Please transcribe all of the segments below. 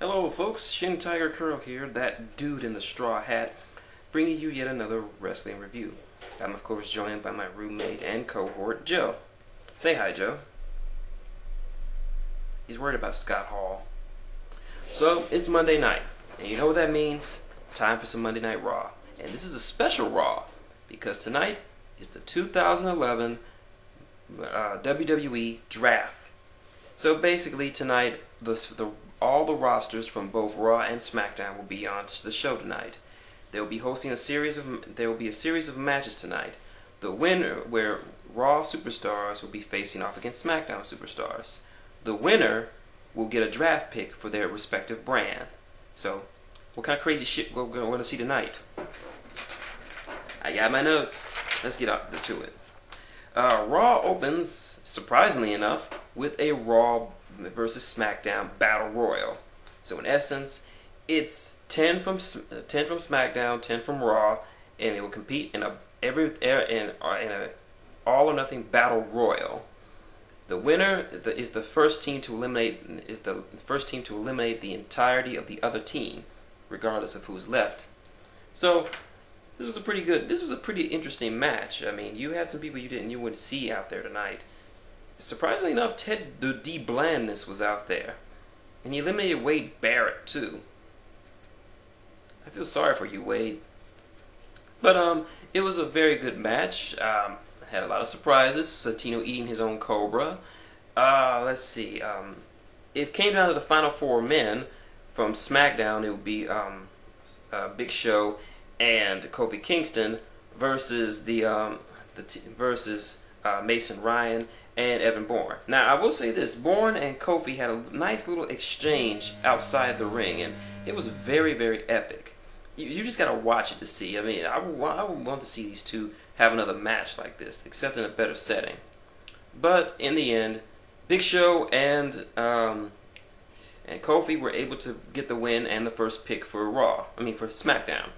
Hello folks, shintigercurl here, that dude in the straw hat, bringing you yet another wrestling review. I'm of course joined by my roommate and cohort, Joe. Say hi, Joe. He's worried about Scott Hall. So, it's Monday night, and you know what that means? Time for some Monday Night Raw. And this is a special Raw, because tonight is the 2011 WWE Draft. So basically tonight, all the rosters from both Raw and Smackdown will be on the show tonight. They will be hosting there will be a series of matches tonight. The winner, where Raw superstars will be facing off against Smackdown superstars. The winner will get a draft pick for their respective brand. So, what kind of crazy shit we're going to see tonight? I got my notes. Let's get up to it. Raw opens, surprisingly enough, with a Raw versus Smackdown Battle Royal. So in essence, it's 10 from Smackdown, 10 from Raw, and they will compete in a all or nothing Battle Royal. The winner is the first team to eliminate the entirety of the other team, regardless of who's left. So this was a pretty interesting match. I mean, you had some people you wouldn't see out there tonight. Surprisingly enough, the D Blandness was out there, and he eliminated Wade Barrett too. I feel sorry for you, Wade. But it was a very good match. Had a lot of surprises. Santino eating his own Cobra. Let's see. If it came down to the final four men from SmackDown, it would be Big Show and Kofi Kingston versus Mason Ryan and Evan Bourne. Now, I will say this. Bourne and Kofi had a nice little exchange outside the ring, and it was very, very epic. You just got to watch it to see. I mean, I would want to see these two have another match like this, except in a better setting. But in the end, Big Show and Kofi were able to get the win and the first pick for for SmackDown.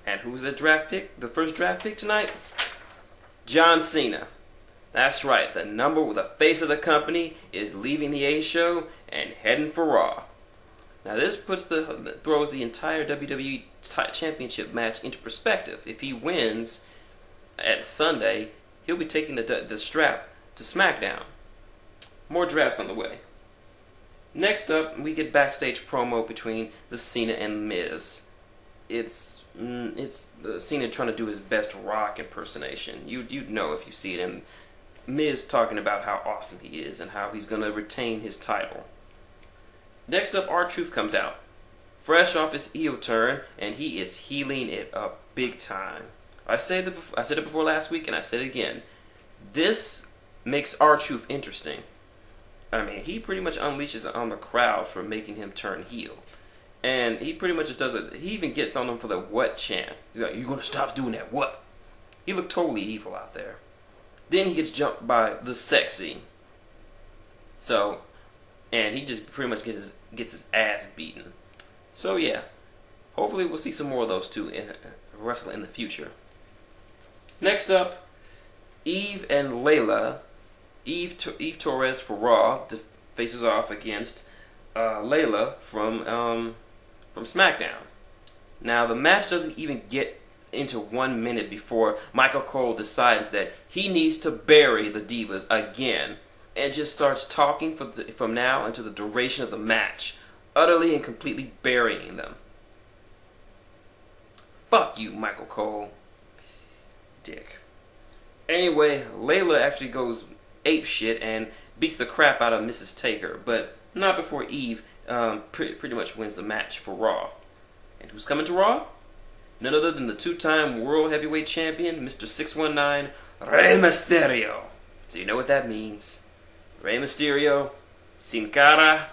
And who's the draft pick? The first draft pick tonight? John Cena. That's right, the face of the company is leaving the A show and heading for Raw. Now this throws the entire WWE Championship match into perspective. If he wins at Sunday, he'll be taking the strap to SmackDown. More drafts on the way. Next up, we get backstage promo between the Cena and Miz. It's Cena trying to do his best Rock impersonation. You'd know if you see it, and Miz talking about how awesome he is and how he's going to retain his title. Next up, R-Truth comes out, fresh off his heel turn, and he is healing it up big time. I said it before last week, and I said it again. This makes R-Truth interesting. I mean, he pretty much unleashes on the crowd for making him turn heel. And he pretty much does it. He even gets on them for the what chant. He's like, "You gonna stop doing that what?" He looked totally evil out there. Then he gets jumped by the Sexy. So, and he just pretty much gets his ass beaten. So yeah, hopefully we'll see some more of those two wrestle in the future. Next up, Eve and Layla. Eve Torres for Raw faces off against Layla from SmackDown. Now the match doesn't even get into 1 minute before Michael Cole decides that he needs to bury the Divas again, and just starts talking from now until the duration of the match, utterly and completely burying them. Fuck you, Michael Cole. Dick. Anyway, Layla actually goes apeshit and beats the crap out of Mrs. Taker, but not before Eve pretty much wins the match for Raw. And who's coming to Raw? None other than the two-time World Heavyweight Champion, Mr. 619, Rey Mysterio. So you know what that means. Rey Mysterio, Sin Cara.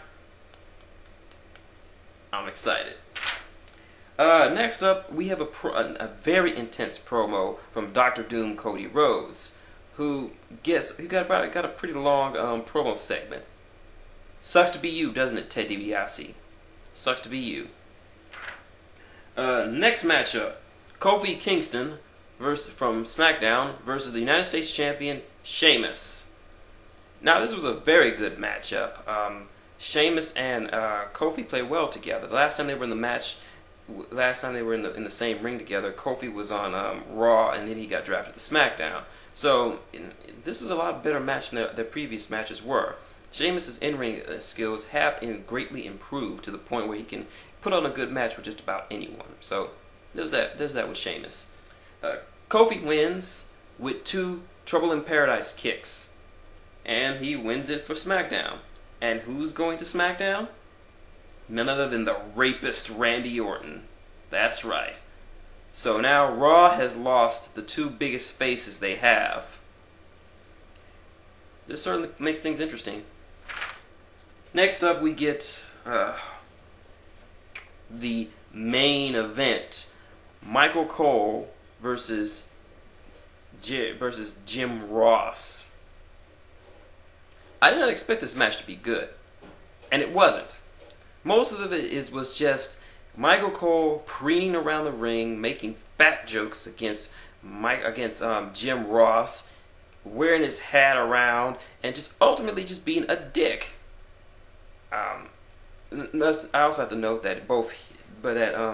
I'm excited. Next up, we have a very intense promo from Dr. Doom Cody Rhodes, who got a pretty long promo segment. Sucks to be you, doesn't it, Ted DiBiase? Sucks to be you. Next matchup, Kofi Kingston from SmackDown versus the United States Champion Sheamus. Now this was a very good matchup. Sheamus and Kofi play well together. The last time they were in the match, last time they were in the same ring together, Kofi was on Raw, and then he got drafted to SmackDown. So this is a lot better match than their previous matches were. Sheamus' in-ring skills have greatly improved to the point where he can put on a good match with just about anyone. So there's that with Sheamus. Kofi wins with 2 Trouble in Paradise kicks, and he wins it for SmackDown. And who's going to SmackDown? None other than the rapist Randy Orton. That's right. So now Raw has lost the 2 biggest faces they have. This certainly makes things interesting. Next up, we get the main event: Michael Cole versus Jim Ross. I did not expect this match to be good, and it wasn't. Most of it was just Michael Cole preening around the ring, making fat jokes against Jim Ross, wearing his hat around, and just ultimately just being a dick. I also have to note that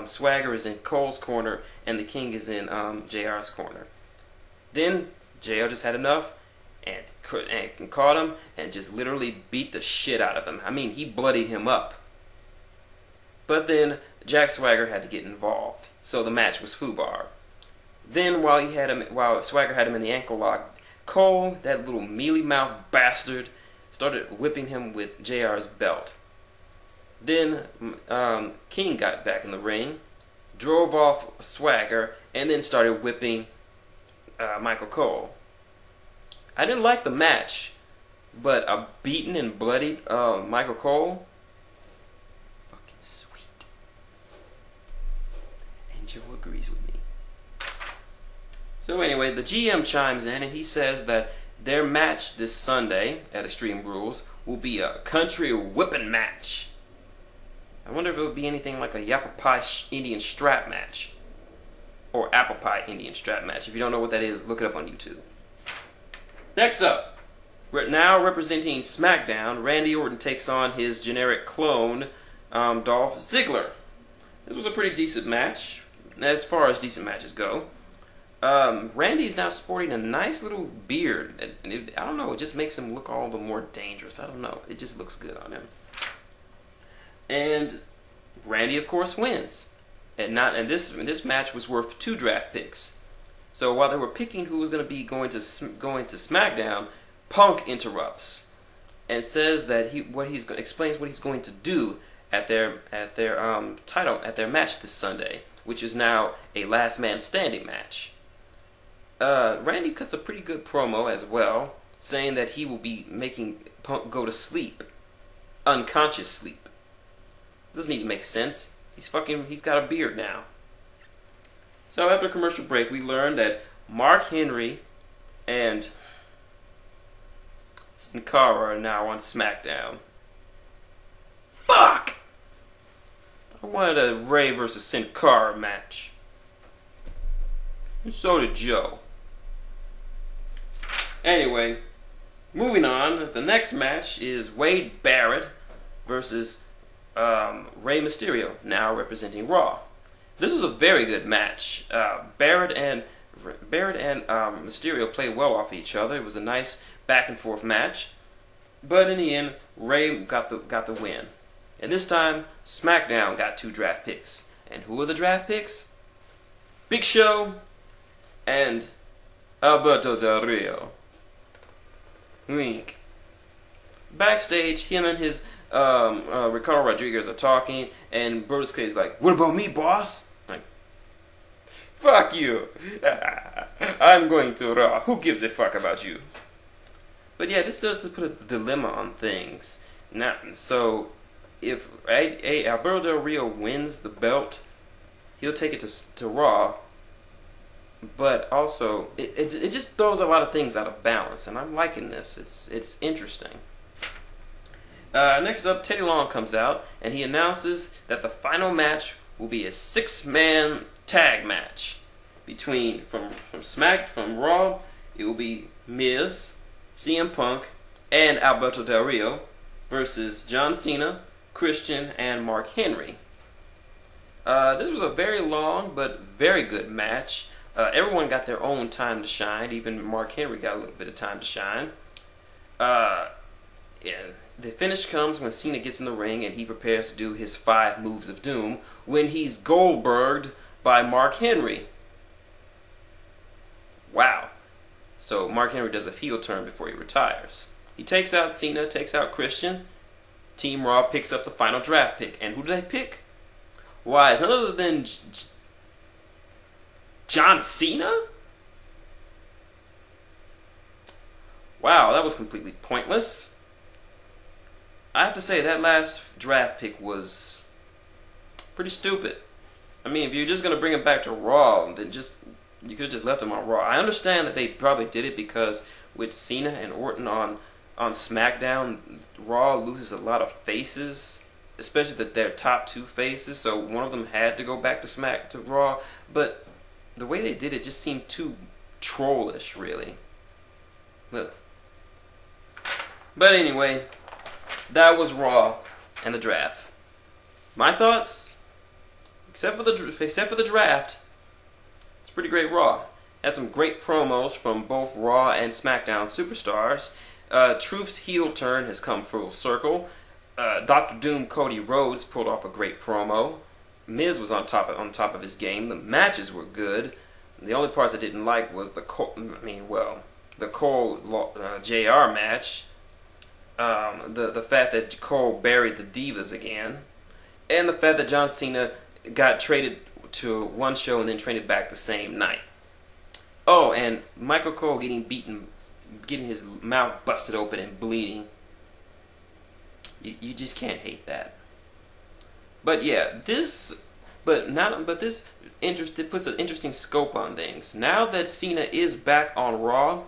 Swagger is in Cole's corner and the King is in JR's corner. Then JR just had enough and caught him and just literally beat the shit out of him. I mean, he bloodied him up. But then Jack Swagger had to get involved, so the match was foobar. Then while Swagger had him in the ankle lock, Cole, that little mealy mouth bastard, started whipping him with JR's belt. Then King got back in the ring, drove off Swagger, and then started whipping Michael Cole. I didn't like the match, but a beaten and bloodied Michael Cole, fucking sweet. And Joe agrees with me. So anyway, the GM chimes in and he says that their match this Sunday at Extreme Rules will be a country whipping match. I wonder if it would be anything like a Yappa Pie Indian strap match. Or Apple Pie Indian strap match. If you don't know what that is, look it up on YouTube. Next up, now representing SmackDown, Randy Orton takes on his generic clone, Dolph Ziggler. This was a pretty decent match, as far as decent matches go. Randy's now sporting a nice little beard. I don't know, it just makes him look all the more dangerous. I don't know, it just looks good on him. And Randy, of course, wins. And this match was worth 2 draft picks. So while they were picking who was going to be going to SmackDown, Punk interrupts and says that explains what he's going to do at their match this Sunday, which is now a last man standing match. Randy cuts a pretty good promo as well, saying that he will be making Punk go to sleep, unconscious sleep. Doesn't even make sense. He's got a beard now. So after commercial break, we learned that Mark Henry and Sin Cara are now on SmackDown. Fuck! I wanted a Ray versus Sin Cara match. And so did Joe. Anyway, moving on. The next match is Wade Barrett versus Rey Mysterio, now representing Raw. This was a very good match. Barrett and Mysterio played well off each other. It was a nice back and forth match, but in the end, Rey got the win. And this time, SmackDown got 2 draft picks. And who are the draft picks? Big Show and Alberto Del Rio. Wink. Backstage, him and his Ricardo Rodriguez are talking, and Brodus Clay is like, "What about me, boss?" Like, fuck you. I'm going to Raw. Who gives a fuck about you? But yeah, this does put a dilemma on things. Now, so if Alberto Del Rio wins the belt, he'll take it to Raw. But also, it just throws a lot of things out of balance, and I'm liking this. It's interesting. Next up, Teddy Long comes out, and he announces that the final match will be a 6-man tag match from Raw. It will be Miz, CM Punk, and Alberto Del Rio versus John Cena, Christian, and Mark Henry. This was a very long but very good match. Everyone got their own time to shine. Even Mark Henry got a little bit of time to shine. Yeah, the finish comes when Cena gets in the ring and he prepares to do his 5 moves of doom when he's Goldberged by Mark Henry. Wow. So Mark Henry does a heel turn before he retires. He takes out Cena, takes out Christian. Team Raw picks up the final draft pick. And who do they pick? Why, it's none other than John Cena? Wow, that was completely pointless. I have to say, that last draft pick was pretty stupid. I mean, if you're just going to bring him back to Raw, then you could have just left him on Raw. I understand that they probably did it because with Cena and Orton on Smackdown, Raw loses a lot of faces, especially their top 2 faces, so one of them had to go back to Raw, but the way they did it just seemed too trollish, really. But anyway, that was Raw and the draft. My thoughts, except for the draft, it's pretty great Raw. Had some great promos from both Raw and SmackDown superstars. Truth's heel turn has come full circle. Dr. Doom Cody Rhodes pulled off a great promo. Miz was on top of his game. The matches were good. The only parts I didn't like was the Cole JR match. The fact that Cole buried the Divas again, and the fact that John Cena got traded to one show and then traded back the same night. Oh, and Michael Cole getting his mouth busted open and bleeding. You just can't hate that. But yeah, this puts an interesting scope on things. Now that Cena is back on Raw,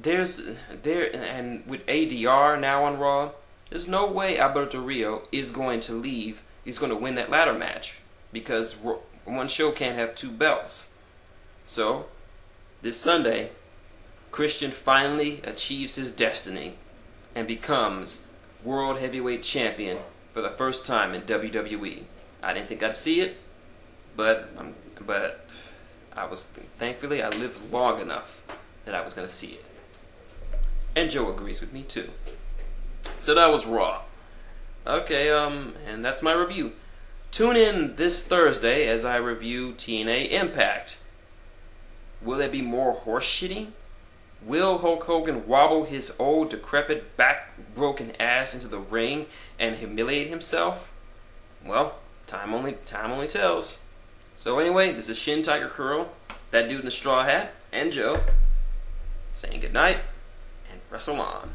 and with ADR now on Raw, there's no way Alberto is going to leave. He's going to win that ladder match because one show can't have 2 belts. So this Sunday, Christian finally achieves his destiny and becomes World Heavyweight Champion for the first time in WWE. I didn't think I'd see it, but thankfully I lived long enough that I was going to see it. And Joe agrees with me too. So that was Raw. Okay, and that's my review. Tune in this Thursday as I review TNA Impact. Will there be more horse shitting? Will Hulk Hogan wobble his old, decrepit, back-broken ass into the ring and humiliate himself? Well, time only tells. So anyway, this is shintigercurl, that dude in the straw hat, and Joe, saying goodnight, and wrestle on.